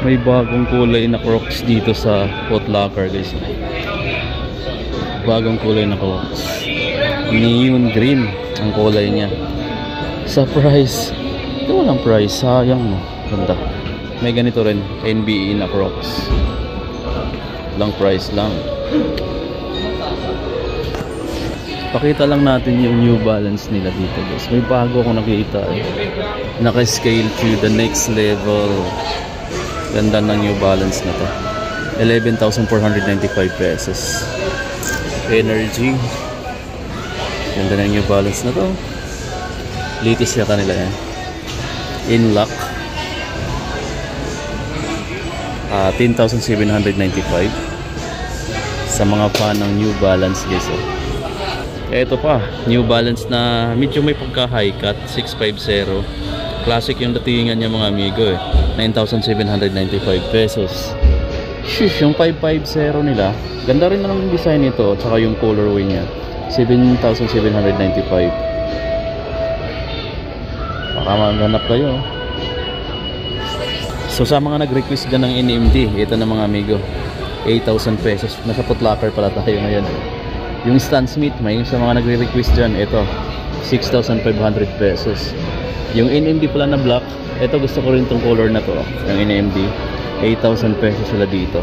May bagong kulay na Crocs dito sa Foot Locker, guys. Bagong kulay na Crocs. Neon green ang kulay niya. Sa price, ito walang price, sayang no. Ganda. May ganito rin, NBA na Crocs. Lang price lang. Pakita lang natin yung New Balance nila dito, guys. May bago akong nakita eh. Naka-scale to the next level. Ganda ng New Balance na to. 11,495 pesos. Energy. Ganda ng New Balance na to. Latest yata nila yan. In-lock. 10,795 sa mga fan ng New Balance, guys. Ito pa, New Balance na medyo may pagka-high cut, 650. Classic yung datingan niya, mga amigo eh. 9,795 pesos. Sheesh, yung 550 nila. Ganda rin naman yung design nito, tsaka yung colorway niya. 7,795. Baka maghanap kayo. So sa mga nag-request dyan ng NMD, ito na mga amigo, 8,000 pesos. Nasa Foot Locker pala tayo ngayon. Yung Stan Smith, may sa mga nagre-request dyan, ito 6,500 pesos. Yung NMD pala na black, ito gusto ko rin tong color na to, yung NMD, 8,000 pesos sila dito.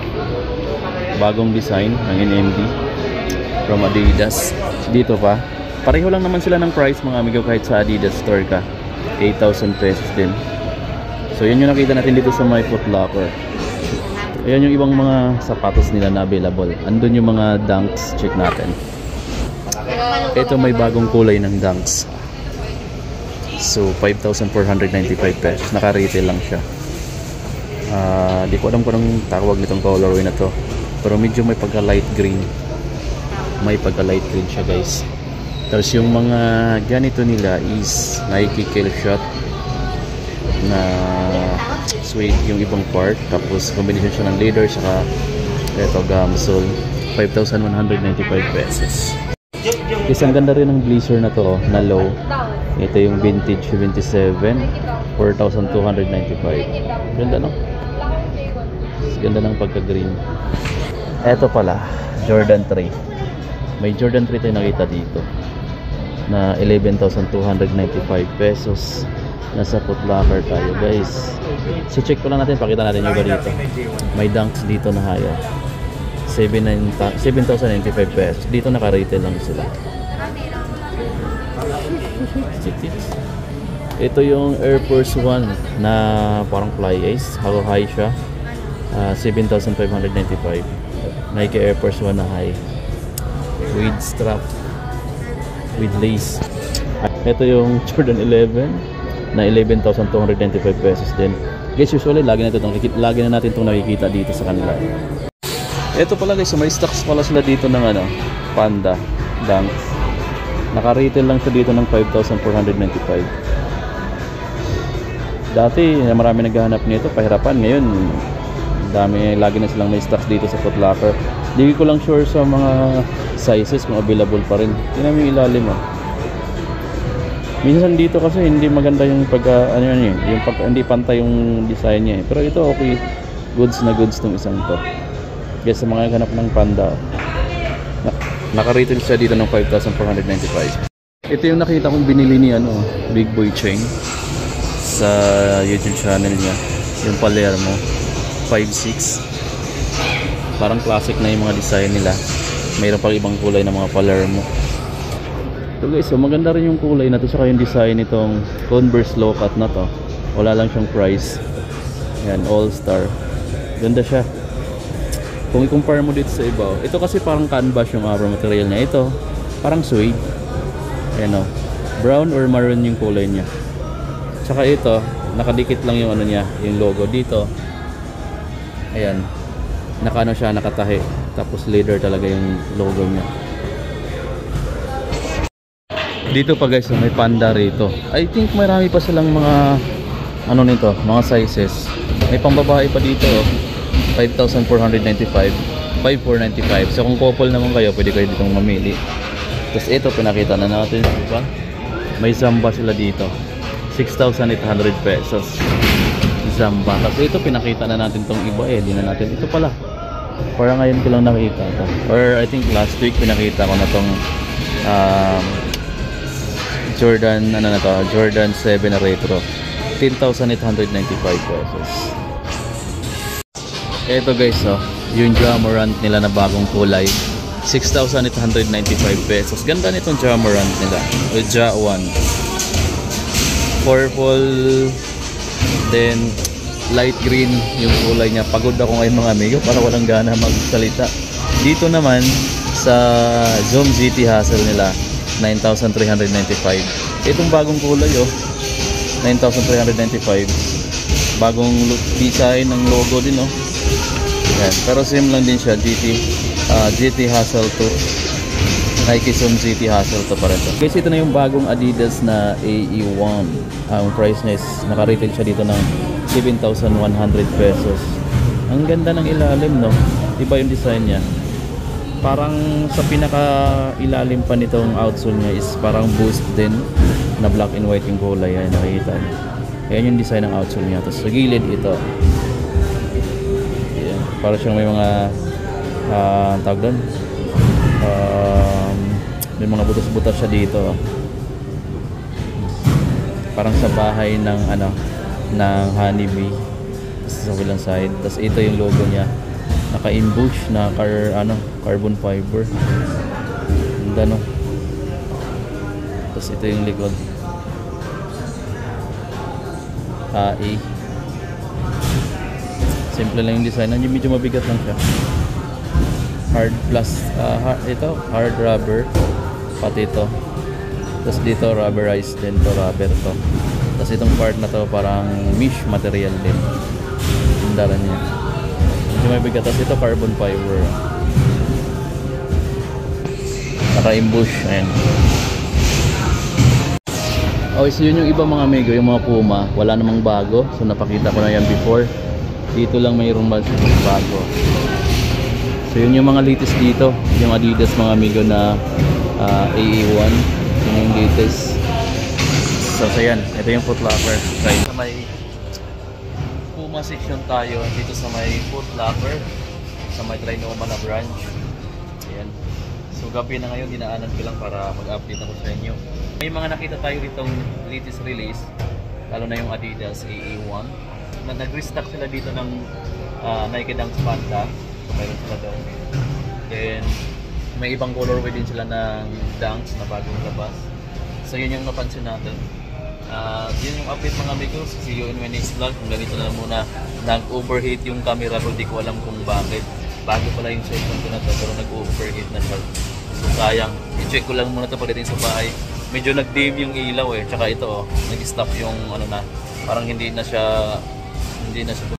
Bagong design ng NMD from Adidas. Dito pa, pareho lang naman sila ng price, mga amigo, kahit sa Adidas store ka, 8,000 pesos din. So yun yung nakita natin dito sa my Foot Locker. Ayan yung ibang mga sapatos nila na available. Andun yung mga Dunks, check natin. Ito may bagong kulay ng Dunks. So 5,495 pesos. Naka-retail lang siya. Di ko alam kung anong tawag nitong colorway na to. Pero medyo may pagka light green. May pagka light green siya, guys. Tapos yung mga ganito nila is Nike Kill Shot na suede yung ibang part, tapos combination siya ng leather saka ito gumsole. 5,195 pesos. Isang ganda rin ng blazer na to, na low. Ito yung vintage 77, 4,295. Ganda no? Ganda ng pagka green. Ito pala Jordan 3. May Jordan 3 tayo nakita dito na 11,295 pesos. Nasa Foot Locker tayo, guys. So check ko lang natin, pakita natin yung iba dito. May Dunks dito na higher, 7,095 pesos. Dito naka-retail lang sila. Ito yung Air Force 1 na parang fly ace, how high siya, 7,595. Nike Air Force 1 na high with strap, with lace. Ito yung Jordan 11 na 11,295 pesos din. Guys, usually lagi na natin itong nakikita dito sa kanila. Ito pala, guys, may stocks pala sila dito ng Panda Dunks. Naka-retail lang siya dito ng 5,495. Dati marami naghahanap nito, pahirapan. Ngayon lagi na silang may stocks dito sa Foot Locker. Hindi ko lang sure sa mga sizes kung available pa rin. Tingnan mo yung ilalim Minsan dito kasi hindi maganda yung hindi pantay yung design niya. Pero ito okay, goods na goods tong isang to. Guys, sa mga ganap ng Panda, naka-retail siya dito ng 5,495. Ito yung nakita kong binili ni Big Boy Cheng sa YouTube channel niya, yung Palermo 5'6". Parang classic na yung mga design nila. Mayroon pang ibang kulay ng mga Palermo. So guys, so maganda rin yung kulay na to, saka yung design nitong Converse low cut na to. Wala lang siyang price. Yan, all star. Ganda siya. Kung i-compare mo dito sa iba, ito kasi parang canvas yung rubber material niya. Ito, parang suede. Ayan brown or maroon yung kulay niya. Tsaka ito, nakadikit lang yung niya, yung logo dito. Ayan, siya, nakatahi. Tapos leather talaga yung logo niya. Dito pa, guys, may Panda rito. I think marami pa silang mga nito, mga sizes. May pambabae pa dito, 5,495, 5,495. So kung couple naman kayo, pwede kayo ditong mamili. Tapos ito, pinakita na natin, diba? May Zamba sila dito, 6,800 pesos. Jamba. Tapos ito pinakita na natin tong iba di na natin. Ito pala. Para ngayon ko lang nakita to. Or I think last week pinakita ko na tong Jordan, ano na to? Jordan 7 na retro. 10,895 pesos. Ito guys, yung Jamorant nila na bagong kulay. 6,895 pesos. Ganda nitong Jamorant nila. O Ja 1. Purple, then light green yung kulay niya. Pagod ako ngayon mga amigo para walang gana magsalita. Dito naman sa Zoom GT Hustle nila 9,395. Itong bagong kulay 9,395. Bagong design ng logo din yan. Pero same lang din siya, GT Hustle to Nike Zoom GT Hustle to para ito. Guys, ito na yung bagong Adidas na AE1. Ang price niya is naka-retail siya dito ng 7,100 pesos. Ang ganda ng ilalim, iba yung design niya. Parang sa pinaka-ilalim pa nitong outsole niya is parang boost din na black and white yung kulay. Ayan, nakikita niyo. Ayan yung design ng outsole niya. Tapos sa gilid ito. Ayan, para siyang may mga tawag doon. May mga butas-butas siya dito. Parang sa bahay ng ng honeybee. Sa kabilang side. Tapos ito yung logo niya. Naka-imbush na carbon fiber. Ganda Tapos ito yung likod. Simple lang yung design. Medyo mabigat lang siya. Hard hard rubber. Pati ito. Tapos dito rubberized din to, rubber to. Tapos itong part na to parang mesh material din. Yung dala niya. Medyo mabigat. Tapos ito carbon fiber. Naka-imbush. Ayan. Okay, so yun yung iba mga amigo, yung mga Puma. Wala namang bago. So napakita ko na yan before. Dito lang mayroong bago. So yun yung mga latest dito. Yung Adidas mga amigo na AE1. Yun yung latest. So yan, ito yung Foot Locker. Right. Sa may Puma section tayo. Dito sa may Foot Locker. Sa may Trinoma na branch. Ayan. So gabi na ngayon, dinaanan ko lang para mag-update ako sa inyo. May mga nakita tayo ditong latest release, lalo na yung Adidas AE1 na nag-restock sila dito ng Nike Dunk Panda. So mayroon sila doon. Then may ibang colorway din sila ng Dunks na bagong labas. So yun yung napansin natin. Yun yung update mga amigos. See you in my next vlog. Kung ganito na muna, nag-overheat yung camera ko, di ko alam kung bakit. Bago pala yung cellphone ko na to, pero nag-overheat na siya. So sayang, i-check ko lang muna ito pagdating sa bahay. Medyo nag-dim yung ilaw tsaka ito nag-stop yung parang hindi na siya